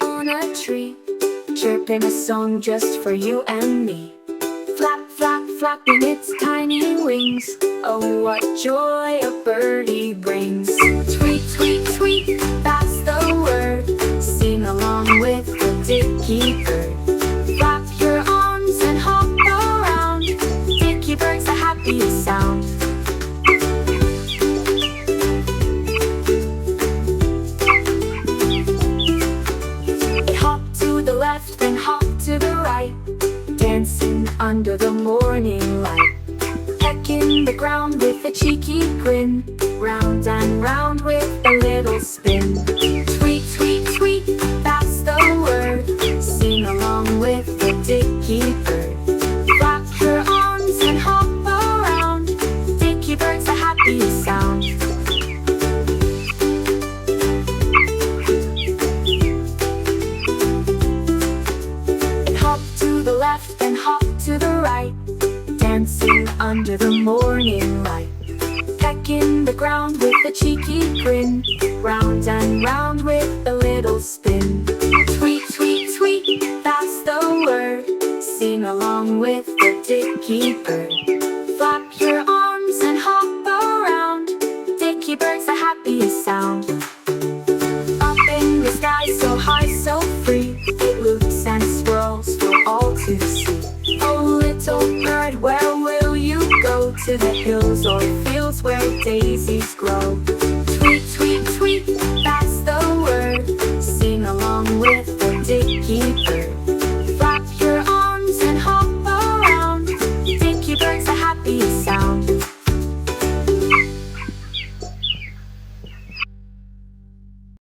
on a tree, chirping a song just for you and me. Flap, flap, flapping its tiny wings. Oh, what joy a birdie brings. Tweet, tweet, tweet, that's the word. Sing along with the dicky bird. Flap your arms and hop around. Dicky bird's the happiest sound. It hopped to the left, then hopped to the right, dancing under the morning light. Pecking the ground with a cheeky grin, round and round with a little spin. Tweet, tweet, tweet, that's the word. Sing along with the dicky bird. Flap her arms and hop around. Dicky bird's the happiest sound. It hopped to the left and hopped to the right, dancing under the morning light. Pecking the ground with a cheeky grin, round and round with a little spin. Tweet, tweet, tweet, that's the word. Sing along with the dicky bird.